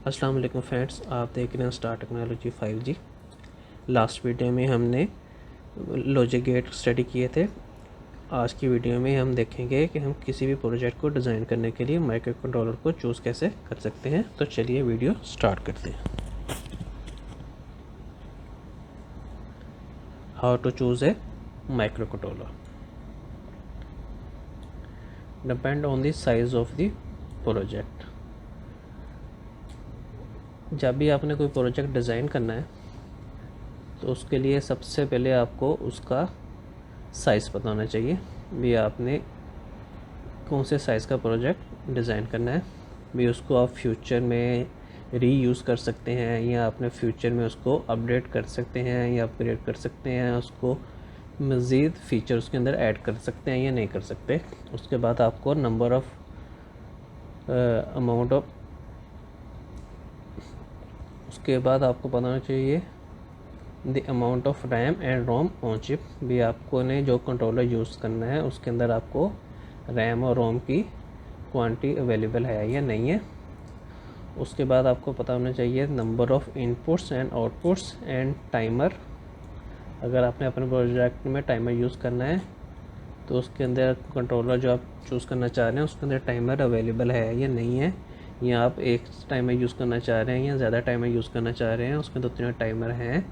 अस्सलाम वालेकुम फ्रेंड्स, आप देख रहे हैं star technology 5G। Last video में हमने लॉजिक गेट स्टडी किए थे। आज की वीडियो में हम देखेंगे कि हम किसी भी प्रोजेक्ट को डिज़ाइन करने के लिए माइक्रो कंट्रोलर को चूज़ कैसे कर सकते हैं। तो चलिए वीडियो स्टार्ट करते हैं। How to choose a microcontroller depend on the size of the project. जब भी आपने कोई प्रोजेक्ट डिज़ाइन करना है तो उसके लिए सबसे पहले आपको उसका साइज़ पता होना चाहिए। भी आपने कौन से साइज़ का प्रोजेक्ट डिज़ाइन करना है, भी उसको आप फ्यूचर में रीयूज़ कर सकते हैं या अपने फ्यूचर में उसको अपडेट कर सकते हैं या अपग्रेड कर सकते हैं, उसको मज़ीद फ़ीचर उसके अंदर ऐड कर सकते हैं या नहीं कर सकते। उसके बाद आपको नंबर ऑफ़ अमाउंट ऑफ उसके बाद आपको पता होना चाहिए the amount of RAM and ROM on chip. भी आपको ने जो कंट्रोलर यूज़ करना है उसके अंदर आपको रैम और रोम की क्वांटिटी अवेलेबल है या नहीं है। उसके बाद आपको पता होना चाहिए number of inputs and outputs and timer. अगर आपने अपने प्रोजेक्ट में टाइमर यूज़ करना है तो उसके अंदर कंट्रोलर जो आप चूज़ करना चाह रहे हैं उसके अंदर टाइमर अवेलेबल है या नहीं है, या आप एक टाइमर यूज़ करना चाह रहे हैं या ज़्यादा टाइमर यूज़ करना चाह रहे हैं, उसमें 2-3 टाइमर हैं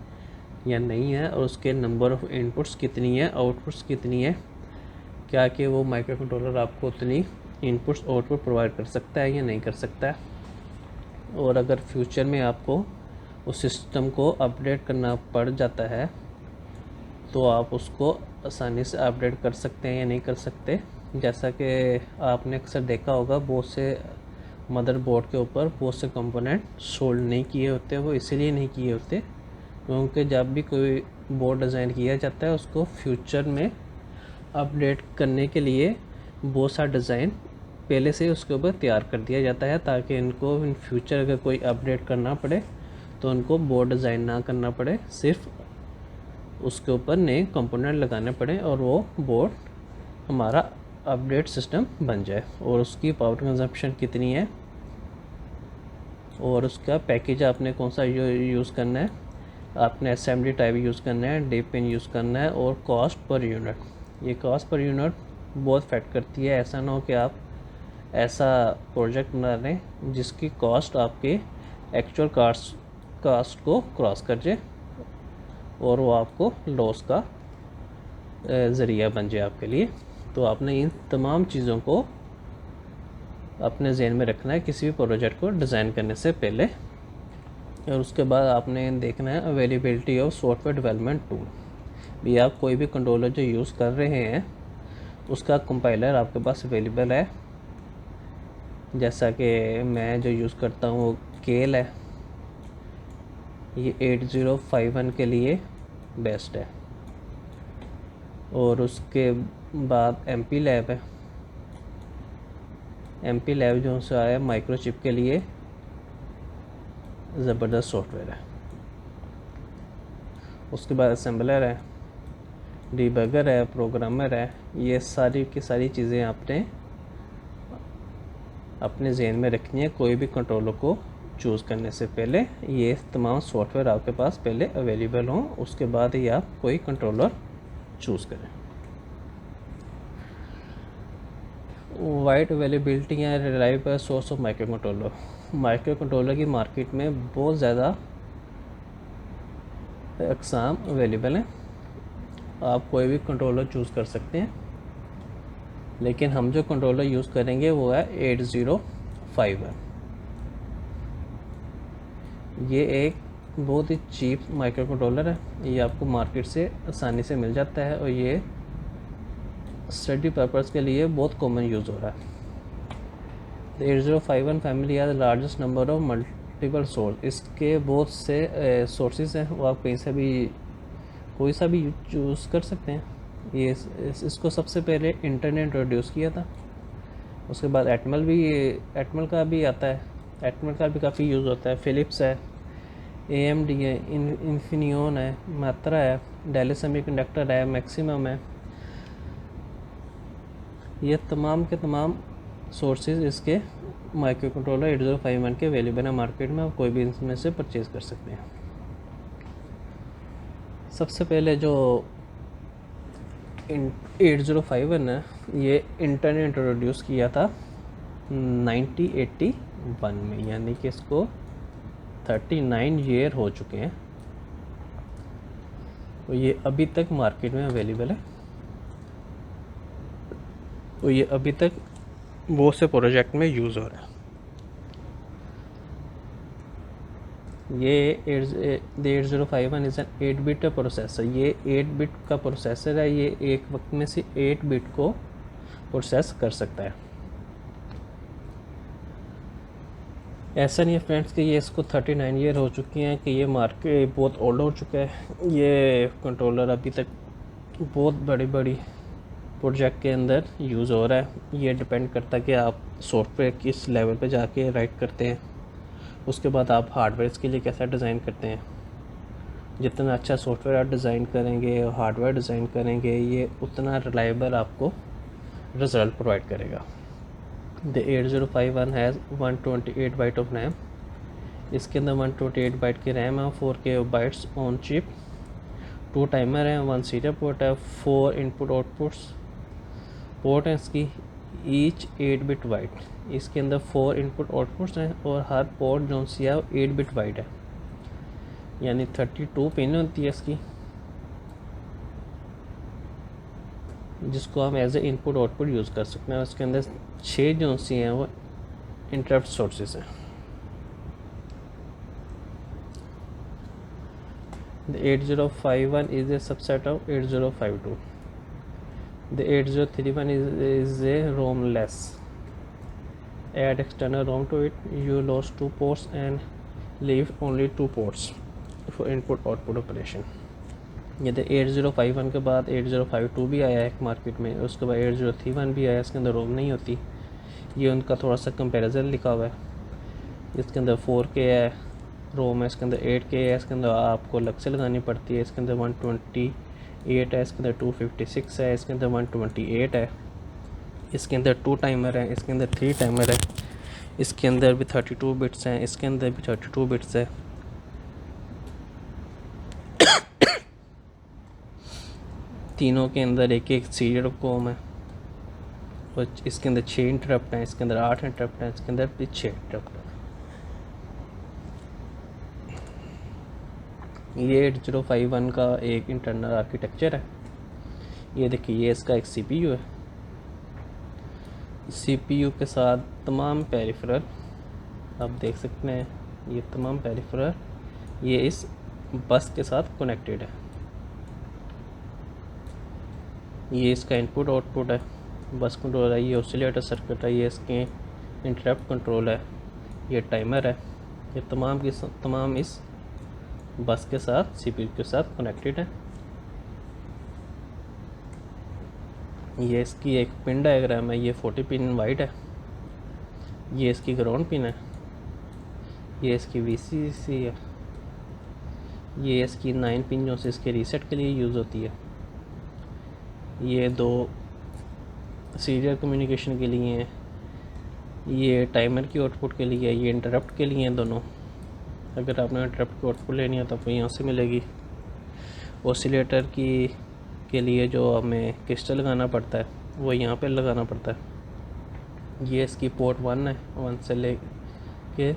या नहीं है, और उसके नंबर ऑफ़ इनपुट्स कितनी है, आउटपुट्स कितनी है, क्या कि वो माइक्रो कंट्रोलर आपको उतनी इनपुट्स आउटपुट प्रोवाइड कर सकता है या नहीं कर सकता है। और अगर फ्यूचर में आपको उस सिस्टम को अपडेट करना पड़ जाता है तो आप उसको आसानी से अपडेट कर सकते हैं या नहीं कर सकते। जैसा कि आपने अक्सर देखा होगा, बहुत से मदरबोर्ड के ऊपर बहुत से कंपोनेंट सोल्ड नहीं किए होते। वो इसीलिए नहीं किए होते क्योंकि जब भी कोई बोर्ड डिज़ाइन किया जाता है उसको फ्यूचर में अपडेट करने के लिए बहुत सा डिज़ाइन पहले से उसके ऊपर तैयार कर दिया जाता है, ताकि इनको इन फ्यूचर अगर कोई अपडेट करना पड़े तो उनको बोर्ड डिज़ाइन ना करना पड़े, सिर्फ उसके ऊपर नए कंपोनेंट लगाने पड़े और वो बोर्ड हमारा अपडेट सिस्टम बन जाए। और उसकी पावर कंजप्शन कितनी है और उसका पैकेज आपने कौन सा यूज़ करना है, आपने असेंबली टाइप यूज़ करना है, डीप पिन यूज़ करना है, और कॉस्ट पर यूनिट। ये कॉस्ट पर यूनिट बहुत फैक्ट करती है। ऐसा ना हो कि आप ऐसा प्रोजेक्ट बना लें जिसकी कॉस्ट आपके एक्चुअल कास्ट को क्रॉस कर जाए और वो आपको लॉस का ज़रिया बन जाए आपके लिए। तो आपने इन तमाम चीज़ों को अपने ज़हन में रखना है किसी भी प्रोजेक्ट को डिज़ाइन करने से पहले। और उसके बाद आपने देखना है availability of software development tool. भी आप कोई भी कंट्रोलर जो यूज़ कर रहे हैं उसका कंपाइलर आपके पास अवेलेबल है। जैसा कि मैं जो यूज़ करता हूँ वो केल है, ये 8051 के लिए बेस्ट है। और उसके बाद MP लैब है। MP लैब जो से आया माइक्रोचिप के लिए ज़बरदस्त सॉफ्टवेयर है। उसके बाद असेंबलर है, डीबगर है, प्रोग्रामर है। ये सारी की सारी चीज़ें आपने अपने ज़हन में रखनी है कोई भी कंट्रोलर को चूज़ करने से पहले। ये तमाम सॉफ्टवेयर आपके पास पहले अवेलेबल हों, उसके बाद ही आप कोई कंट्रोलर चूज़ करें। वाइड अवेलेबिलिटी या reliable source of micro controller. Micro controller की मार्केट में बहुत ज़्यादा अक़साम अवेलेबल हैं। आप कोई भी कंट्रोलर चूज़ कर सकते हैं, लेकिन हम जो कंट्रोलर यूज़ करेंगे वो है 8051। ये एक बहुत ही चीप माइक्रो कंट्रोलर है। ये आपको मार्केट से आसानी से मिल जाता है और ये स्टडी पर्पज़ के लिए बहुत कॉमन यूज़ हो रहा है। 8051 फैमिली है largest number of multiple source. इसके बहुत से सोर्सेज हैं, वो आप कहीं से भी कोई सा भी चूज़ कर सकते हैं। ये इसको सबसे पहले इंटरनेट इंट्रोड्यूस किया था। उसके बाद एटमल का भी आता है, एटमल का भी काफ़ी यूज़ होता है। फ़िलिप्स है, AMD है, इन्फिनियन है, मात्रा है, डेल सेमीकंडक्टर है, मैक्सिमम है। ये तमाम के तमाम सोर्सेज इसके माइक्रो कंट्रोलर 8051 के अवेलेबल है मार्केट में, आप कोई भी इनमें से परचेज़ कर सकते हैं। सबसे पहले जो 8051 है, ये इंटेल ने इंट्रोड्यूस किया था 1981 में, यानी कि इसको 39 ईयर हो चुके हैं। तो ये अभी तक मार्केट में अवेलेबल है, तो ये अभी तक बहुत से प्रोजेक्ट में यूज़ हो रहा है। ये 8051 इज़ एन 8 बिट प्रोसेसर। ये 8 बिट का प्रोसेसर है, ये एक वक्त में से 8 बिट को प्रोसेस कर सकता है। ऐसा नहीं है फ्रेंड्स कि ये इसको 39 ईयर हो चुकी हैं कि ये मार्केट बहुत ओल्ड हो चुका है। ये कंट्रोलर अभी तक बहुत बड़ी बड़ी प्रोजेक्ट के अंदर यूज़ हो रहा है। ये डिपेंड करता है कि आप सॉफ्टवेयर किस लेवल पे जाके राइट करते हैं, उसके बाद आप हार्डवेयर के लिए कैसा डिज़ाइन करते हैं। जितना अच्छा सॉफ्टवेयर आप डिज़ाइन करेंगे और हार्डवेयर डिज़ाइन करेंगे, ये उतना रिलायबल आपको रिज़ल्ट प्रोवाइड करेगा। The 8051 has 128 byte of RAM. इसके अंदर 128 बाइट की रैम है, 4K bytes on chip, 2 timer हैं, 1 सीरियल पोर्ट है, 4 इनपुट आउटपुट्स पोर्ट हैं इसकी, ईच 8 बिट वाइड। इसके अंदर 4 इनपुट आउटपुट्स हैं और हर पोर्ट जो सी है 8 बिट वाइड है, यानी 32 पिन होती है इसकी, जिसको हम as a input output use कर सकते हैं। उसके अंदर 6 जो सी हैं वो इंटरप्ट सोर्सेस हैं। The 8051 is a subset of 8052. The 8031 is a ROM-less. Add external ROM to it, you lost 2 ports and leave only 2 ports for input-output operation. ये 8051 के बाद 8052 भी आया है मार्केट में, उसके बाद 8031 भी आया, इसके अंदर रोम नहीं होती। ये उनका थोड़ा सा कंपैरिजन लिखा हुआ है। इसके अंदर 4K है रोम है, इसके अंदर 8K है, इसके अंदर आपको अलग से लगानी पड़ती है। इसके अंदर 128 है, इसके अंदर 256 है, इसके अंदर 128 है, इसके अंदर 2 टाइमर है, इसके अंदर 3 टाइमर है, इसके अंदर भी 32 बिट्स हैं, इसके अंदर भी 32 बिट्स है। तीनों के अंदर एक एक सीरियल कॉम है और इसके अंदर 6 इंटरप्ट हैं, इसके अंदर 8 इंटरप्ट हैं, इसके अंदर भी 6 इंटरप्ट हैं। ये 8051 का एक इंटरनल आर्किटेक्चर है। ये देखिए, ये इसका एक CPU है। CPU के साथ तमाम पेरिफेरल आप देख सकते हैं, ये तमाम पेरिफेरल ये इस बस के साथ कनेक्टेड है। ये इसका इनपुट आउटपुट है, बस कंट्रोल है, ये ऑसिलेटर सर्किट है, ये इसके इंटरप्ट कंट्रोल है, ये टाइमर है। ये तमाम की तमाम इस बस के साथ CPU के साथ कनेक्टेड है। ये इसकी एक पिन डायग्राम है, ये 40 पिन वाइड है, ये इसकी ग्राउंड पिन है, ये इसकी VCC है, ये इसकी 9 पिन जो से इसके रीसेट के लिए यूज़ होती है। ये 2 सीरियल कम्युनिकेशन के लिए हैं, ये टाइमर की आउटपुट के लिए, ये इंटरप्ट के लिए हैं दोनों। अगर आपने इंटरप्ट की आउटपुट लेनी है तो आपको यहाँ से मिलेगी। ऑसिलेटर की के लिए जो हमें क्रिस्टल लगाना पड़ता है वो यहाँ पे लगाना पड़ता है। ये इसकी पोर्ट 1 है, 1 से ले के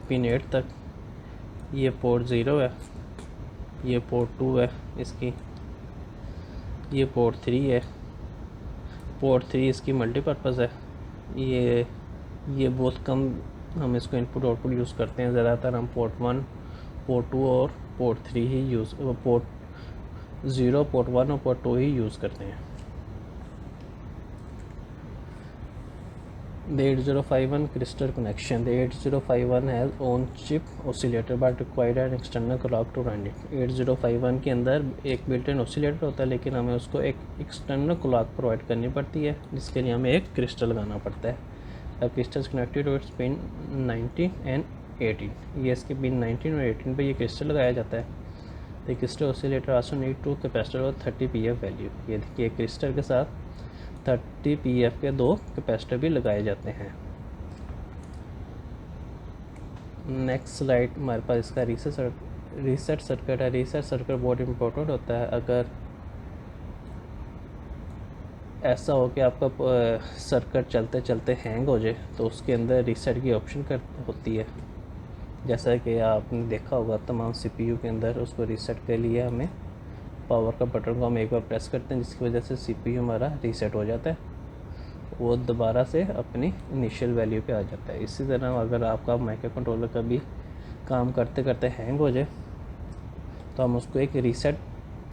पिन 8 तक। ये पोर्ट 0 है, ये पोर्ट 2 है इसकी, ये पोर्ट 3 है। पोर्ट 3 इसकी मल्टीपर्पज़ है। ये बहुत कम हम इसको इनपुट आउटपुट यूज़ करते हैं, ज़्यादातर हम पोर्ट 1, पोर्ट 2 और पोर्ट 3 ही यूज़, पोर्ट 0, पोर्ट 1 और पोर्ट 2 ही यूज़ करते हैं। The 8051 crystal connection. The 8051 has own chip oscillator but required an external clock to run it. 8051 के अंदर एक बिल्ट इन ऑसिलेटर होता है, लेकिन हमें उसको एक एक्सटर्नल क्लॉक प्रोवाइड करनी पड़ती है, जिसके लिए हमें एक क्रिस्टल लगाना पड़ता है। अब crystal connected to its pin 19 and 18। ये इसके पिन 19 और 18 पे ये क्रिस्टल लगाया जाता है। तो crystal oscillator also need to capacitor और 30 pf वैल्यू। ये देखिए, क्रिस्टल के साथ 30 pf के 2 कैपेसिटर भी लगाए जाते हैं। नेक्स्ट स्लाइड हमारे पास इसका रीसेट सर्किट है। रीसेट सर्किट बहुत इम्पोर्टेंट होता है। अगर ऐसा हो कि आपका सर्किट चलते चलते हैंग हो जाए तो उसके अंदर रीसेट की ऑप्शन होती है। जैसा कि आपने देखा होगा तमाम CPU के अंदर उसको रीसेट के लिए हमें पावर का बटन को हम एक बार प्रेस करते हैं, जिसकी वजह से CPU हमारा रीसेट हो जाता है, वो दोबारा से अपनी इनिशियल वैल्यू पे आ जाता है। इसी तरह अगर आपका माइक्रो कंट्रोलर का भी काम करते करते हैंग हो जाए तो हम उसको एक रीसेट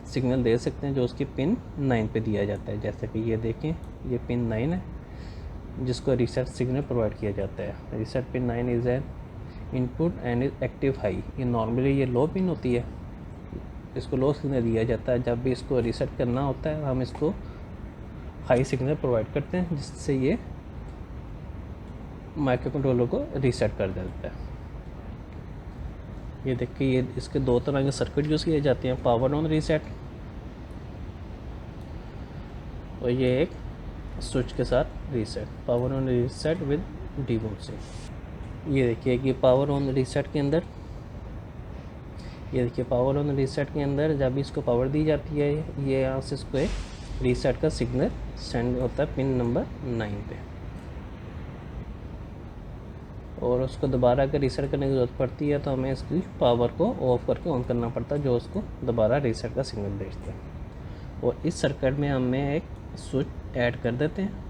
सिग्नल दे सकते हैं जो उसकी पिन 9 पे दिया जाता है। जैसे कि ये देखें, ये पिन 9 है जिसको रीसेट सिग्नल प्रोवाइड किया जाता है। Reset pin 9 is an input and is active high. ये नॉर्मली ये लो पिन होती है, इसको लो सिग्नल दिया जाता है। जब भी इसको रीसेट करना होता है हम इसको हाई सिग्नल प्रोवाइड करते हैं, जिससे ये माइक्रो कंट्रोलर को रीसेट कर देता है। ये देखिए, ये इसके दो तरह के सर्किट यूज़ किए जाते हैं, पावर ऑन रीसेट और ये एक स्विच के साथ reset, power on reset with debouncing. ये देखिए कि पावर ऑन रीसेट के अंदर, ये देखिए पावर ऑन रीसेट के अंदर जब इसको पावर दी जाती है ये यहाँ से इसको एक रीसेट का सिग्नल सेंड होता है पिन नंबर 9 पे, और उसको दोबारा अगर रीसेट करने की ज़रूरत पड़ती है तो हमें इसकी पावर को ऑफ करके ऑन करना पड़ता है, जो उसको दोबारा रीसेट का सिग्नल भेजता है। और इस सर्किट में हमें एक स्विच ऐड कर देते हैं।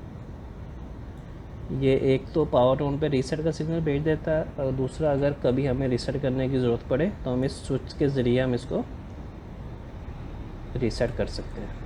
ये एक तो पावर ऑन पे रीसेट का सिग्नल भेज देता है, और दूसरा अगर कभी हमें रीसेट करने की ज़रूरत पड़े तो हम इस स्विच के ज़रिए हम इसको रीसेट कर सकते हैं।